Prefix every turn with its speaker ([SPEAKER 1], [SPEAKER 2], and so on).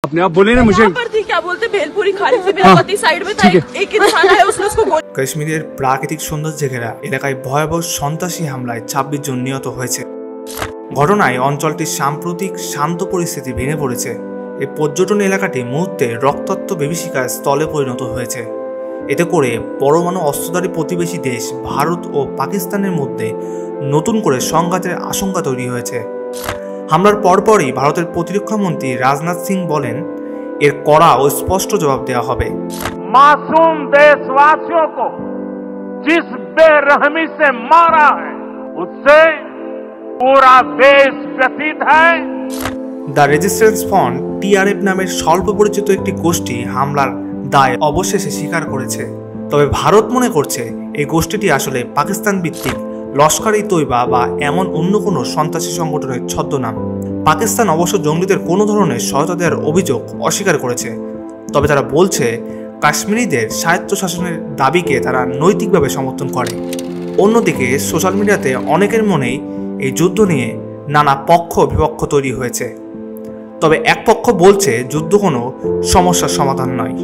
[SPEAKER 1] अपने आप बोले ना मुझे
[SPEAKER 2] पर थी क्या बोलते भेलपुरी खा रही थी मेरा पति साइड में था एक इंसान आया उसने उसको
[SPEAKER 3] কাশ্মীরের প্রাকৃতিক সৌন্দর্যে ঘেরা এলাকায় ভয়াবহ সন্ত্রাসী হামলায় 26 জন নিহত হয়েছে। ঘটনায় অঞ্চলটির সাম্প্রতিক শান্ত পরিস্থিতি ভেঙে পড়েছে। এই পর্যটন এলাকাটি মুহূর্তে রক্তাক্ত বিভীষিকার স্থলে পরিণত হয়েছে। এতে করে পরমাণু অস্ত্রধারী প্রতিবেশী দেশ ভারত ও পাকিস্তানের মধ্যে নতুন করে সংঘাতের আশঙ্কা তৈরি হয়েছে। হামলার পরপরই ভারতের প্রতিরক্ষা মন্ত্রী রাজনাথ সিং বলেন, এর কড়া ও স্পষ্ট জবাব দেওয়া হবে।
[SPEAKER 4] मासूम देशवासियों को जिस बेरहमी से मारा है उससे पूरा देश व्यथित है।
[SPEAKER 3] দ্য রেজিস্ট্যান্স ফ্রন্ট টিআরএফ নামের স্বল্প পরিচিত একটি গোষ্ঠী হামলার দায় অবশেষে স্বীকার করেছে। তবে ভারত মনে করছে এই গোষ্ঠীটি আসলে পাকিস্তান ভিত্তিক লস্কর-ই-তৈবা বা এমন অন্য কোনো সন্ত্রাসী সংগঠনের ছদ্মনাম। পাকিস্তান অবশ্য জঙ্গিদের কোনো ধরনের সহায়তা দেওয়ার অভিযোগ অস্বীকার করেছে। তবে তারা বলছে কাশ্মীরিদের স্বায়ত্তশাসনের দাবিকে তারা নৈতিকভাবে সমর্থন করে। অন্যদিকে সোশ্যাল মিডিয়াতে অনেকের মনেই এই যুদ্ধ নিয়ে নানা পক্ষ বিপক্ষ তৈরি হয়েছে। তবে এক পক্ষ বলছে যুদ্ধ কোনো সমস্যার সমাধান নয়।